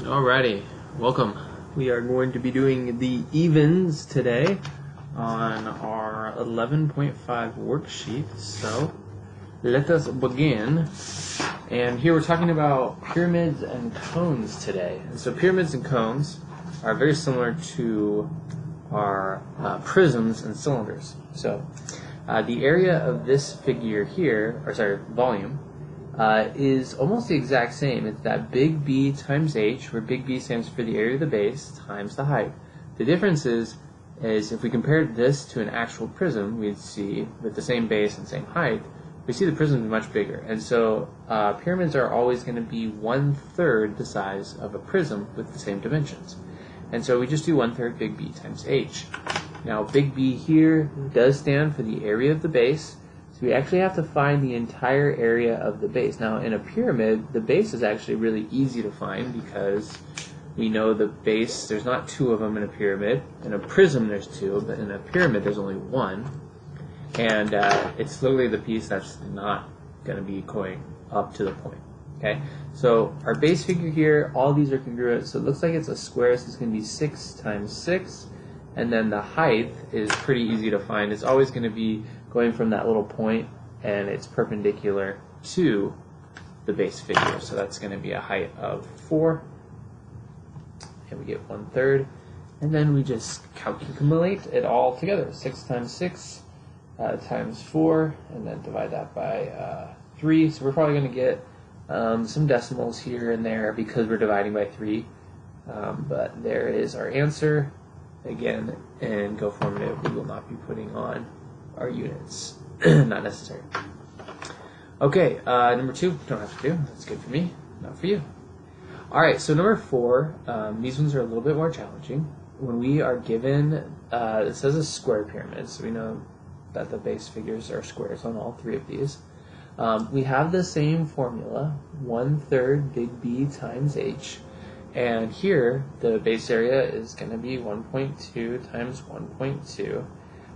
Alrighty, welcome. We are going to be doing the evens today on our 11.5 worksheet. So let us begin. And here we're talking about pyramids and cones today. And so pyramids and cones are very similar to our prisms and cylinders. So the area of this figure here, volume, is almost the exact same. It's that big B times H, where big B stands for the area of the base times the height. The difference is if we compared this to an actual prism, we'd see with the same base and same height, we see the prism is much bigger. And so pyramids are always going to be 1/3 the size of a prism with the same dimensions. And so we just do 1/3 big B times H. Now big B here does stand for the area of the base. So we actually have to find the entire area of the base. Now in a pyramid, the base is actually really easy to find because we know the base, there's not two of them in a pyramid. In a prism there's two, but in a pyramid there's only one. And it's literally the piece that's not going to be going up to the point. Okay, so our base figure here, all these are congruent, so it looks like it's a square, so it's going to be 6 times 6. And then the height is pretty easy to find. It's always going to be going from that little point, and it's perpendicular to the base figure. So that's going to be a height of 4, and we get 1/3. And then we just calculate it all together. 6 times 6 times 4, and then divide that by 3. So we're probably going to get some decimals here and there because we're dividing by 3. But there is our answer. Again, in Go Formative, we will not be putting on our units. Not necessary. Okay, number 2, don't have to do. That's good for me, not for you. Alright, so number 4, these ones are a little bit more challenging. When we are given, it says a square pyramid, so we know that the base figures are squares on all 3 of these. We have the same formula, 1/3 big B times H. And here, the base area is going to be 1.2 times 1.2.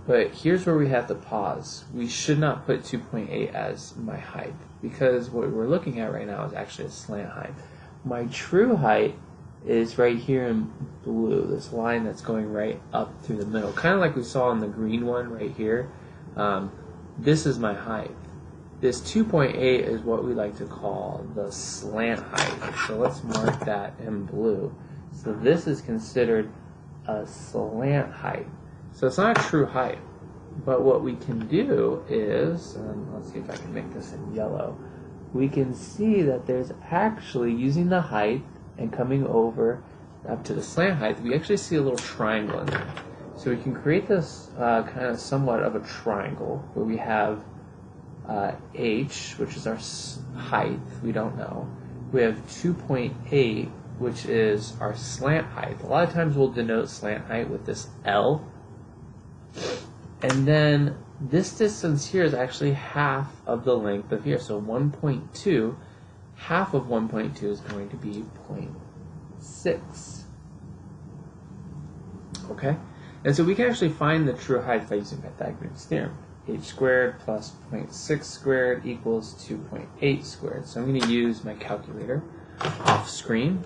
But here's where we have to pause. We should not put 2.8 as my height, because what we're looking at right now is actually a slant height. My true height is right here in blue, this line that's going right up through the middle. Kind of like we saw in the green one right here. This is my height. This 2.8 is what we like to call the slant height. So let's mark that in blue. So this is considered a slant height. So it's not a true height. But what we can do is, let's see if I can make this in yellow. We can see that there's actually, using the height and coming over up to the slant height, we actually see a little triangle in there. So we can create this kind of somewhat of a triangle where we have H, which is our height, we don't know. We have 2.8, which is our slant height. A lot of times we'll denote slant height with this L. And then this distance here is actually half of the length of here. So 1.2, half of 1.2 is going to be 0.6. Okay? And so we can actually find the true height by using Pythagorean Theorem. H squared plus 0.6 squared equals 2.8 squared. So I'm going to use my calculator off screen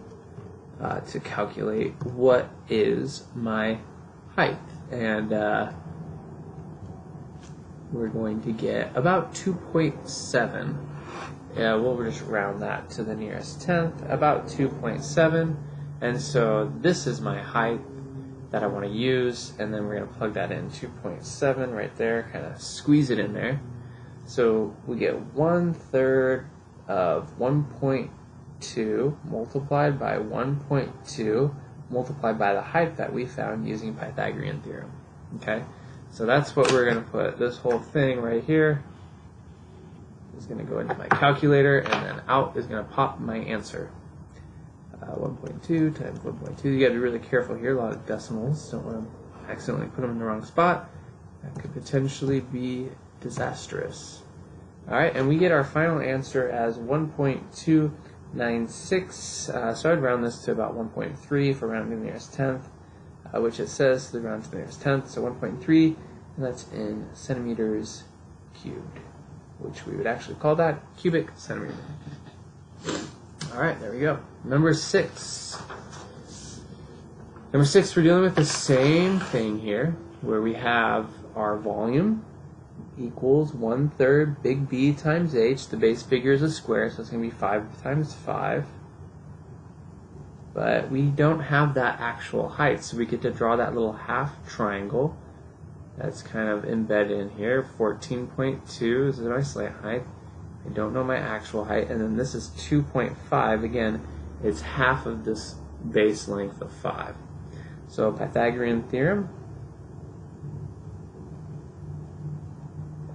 to calculate what is my height. And we're going to get about 2.7. We'll just round that to the nearest tenth, about 2.7. And so this is my height that I want to use, and then we're going to plug that in, 2.7 right there, kind of squeeze it in there. So we get 1/3 of 1.2 multiplied by 1.2 multiplied by the height that we found using Pythagorean Theorem. Okay, so that's what we're going to put. This whole thing right here is going to go into my calculator, and then out is going to pop my answer. 1.2 times 1.2. You got to be really careful here. A lot of decimals. Don't want to accidentally put them in the wrong spot. That could potentially be disastrous. All right, and we get our final answer as 1.296. So I'd round this to about 1.3 for rounding to the nearest tenth, which it says to round to the nearest tenth. So 1.3, and that's in centimeters cubed, which we would actually call that cubic centimeter. All right, there we go. Number 6. Number 6, we're dealing with the same thing here, where we have our volume equals 1/3 big B times h. The base figure is a square, so it's going to be 5 times 5. But we don't have that actual height, so we get to draw that little half triangle that's kind of embedded in here. 14.2 is my slant height. I don't know my actual height. And then this is 2.5. Again, it's half of this base length of 5. So Pythagorean Theorem.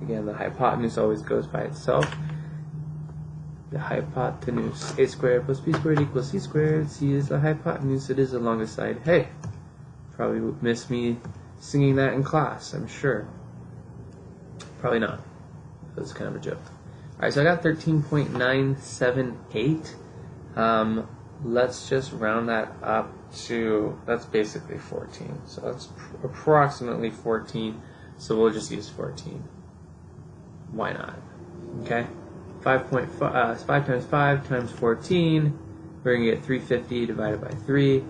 Again, the hypotenuse always goes by itself. The hypotenuse, a squared plus b squared equals c squared. C is the hypotenuse, it is the longest side. Hey, probably missed me singing that in class, I'm sure. Probably not. That was kind of a joke. Alright, so I got 13.978. Let's just round that up to, that's basically 14. So that's approximately 14. So we'll just use 14. Why not? Okay? 5 times 5 times 14. We're going to get 350 divided by 3.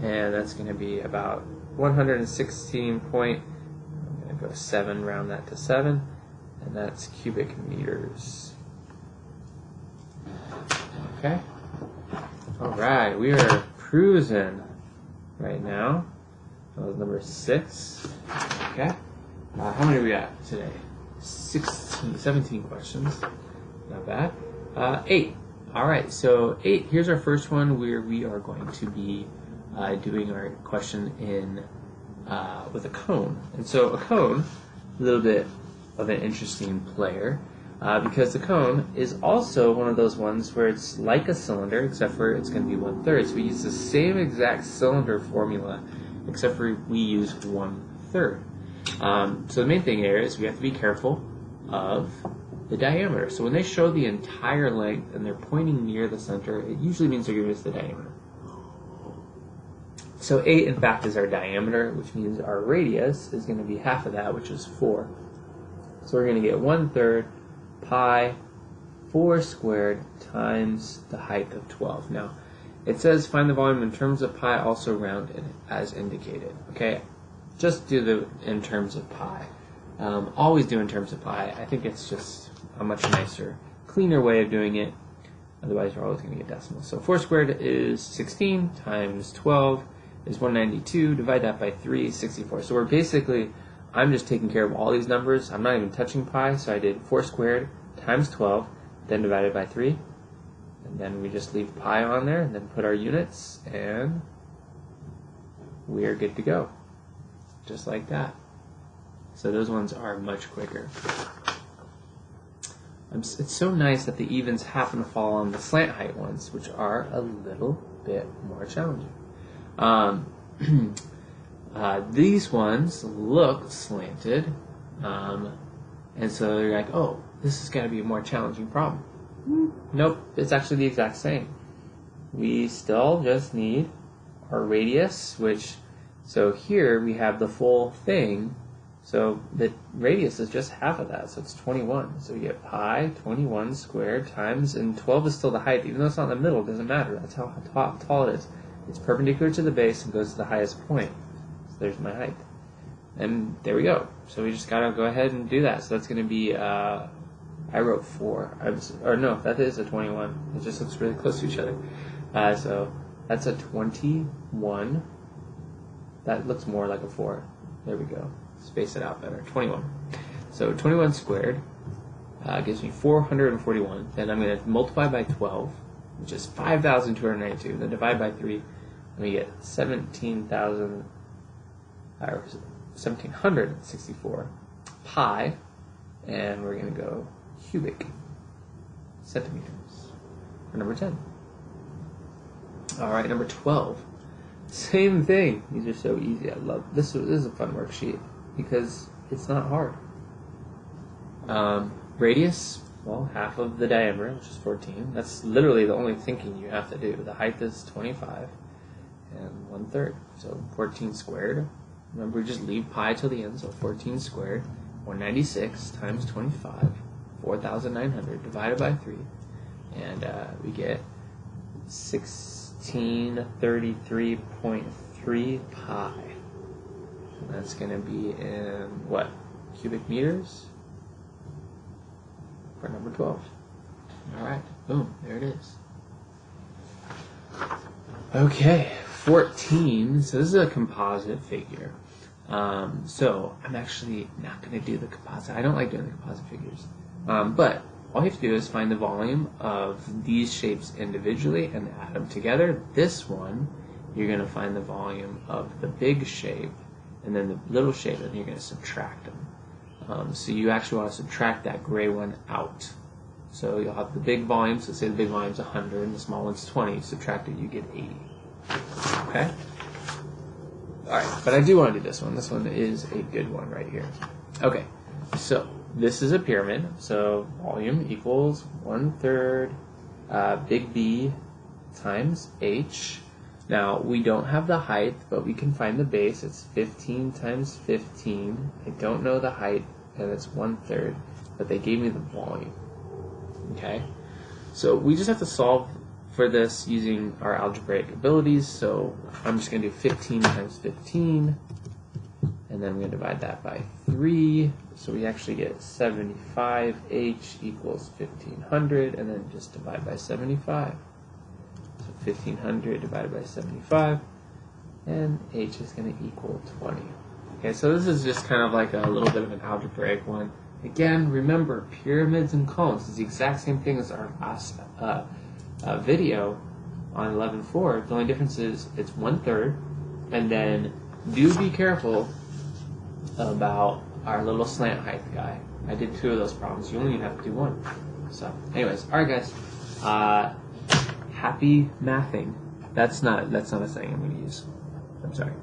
And that's going to be about 116 point, I'm going to go 7, round that to 7. And that's cubic meters. Okay? Alright, we are cruising right now. That was number 6. Okay? How many do we got today? 17 questions. Not bad. 8. Alright, so 8. Here's our first one where we are going to be doing our question in with a cone. And so a cone, a little bit of an interesting player. Because the cone is also one of those ones where it's like a cylinder, except for it's going to be 1/3. So we use the same exact cylinder formula, except for we use 1/3. So the main thing here is we have to be careful of the diameter. So when they show the entire length and they're pointing near the center, it usually means they're giving us the diameter. So 8, in fact, is our diameter, which means our radius is going to be half of that, which is 4. So we're going to get 1/3 pi 4 squared times the height of 12. Now, it says find the volume in terms of pi, also round it as indicated. Okay, just do the in terms of pi. Always do in terms of pi. I think it's just a much nicer, cleaner way of doing it. Otherwise, you're always going to get decimals. So 4 squared is 16 times 12 is 192. Divide that by 3, 64. So we're basically, I'm just taking care of all these numbers. I'm not even touching pi, so I did 4 squared times 12, then divided by 3. And then we just leave pi on there, and then put our units, and we are good to go. Just like that. So those ones are much quicker. It's so nice that the evens happen to fall on the slant height ones, which are a little bit more challenging. These ones look slanted, and so you're like, oh, this is going to be a more challenging problem. Nope, it's actually the exact same. We still just need our radius, which, so here we have the full thing, so the radius is just half of that, so it's 21. So we get pi 21 squared times, and 12 is still the height, even though it's not in the middle, it doesn't matter, that's how tall it is. It's perpendicular to the base and goes to the highest point. So there's my height. And there we go. So we just gotta go ahead and do that. So that's gonna be, I wrote 4. Or no, that is a 21. It just looks really close to each other. So that's a 21. That looks more like a 4. There we go. Space it out better. 21. So 21 squared gives me 441. Then I'm going to multiply by 12, which is 5,292. Then divide by 3, and we get 1,764 pi, and we're going to go cubic centimeters for number 10. All right, number 12. Same thing. These are so easy. I love this. This is a fun worksheet because it's not hard. Radius, well, half of the diameter, which is 14. That's literally the only thinking you have to do. The height is 25 and 1/3. So 14 squared. Remember, we just leave pi till the end. So 14 squared, 196 times 25, 4,900 divided by 3, and we get 1633.3 3 pi. And that's going to be in, what, cubic meters? For number 12. Alright, boom, there it is. Okay, 14. So this is a composite figure. So I'm actually not going to do the composite. I don't like doing the composite figures. But all you have to do is find the volume of these shapes individually and add them together. This one, you're going to find the volume of the big shape and then the little shape, and you're going to subtract them. So you actually want to subtract that gray one out. So you'll have the big volume, so say the big volume is 100 and the small one's 20. Subtract it, you get 80. Okay? Alright, but I do want to do this one. This one is a good one right here. Okay, so this is a pyramid. So volume equals 1/3 big B times H. Now, we don't have the height, but we can find the base. It's 15 times 15. I don't know the height, and it's 1/3, but they gave me the volume. Okay? So we just have to solve for this using our algebraic abilities. So I'm just going to do 15 times 15, and then I'm going to divide that by 3. So we actually get 75H equals 1500, and then just divide by 75. So 1500 divided by 75, and H is going to equal 20. Okay, so this is just kind of like a little bit of an algebraic one. Again, remember, pyramids and cones is the exact same thing as our last video on 11.4. The only difference is it's 1/3, and then do be careful about our little slant height guy. I did 2 of those problems. You only have to do 1. So, anyways, all right, guys. Happy mathing. That's not a saying I'm going to use. I'm sorry.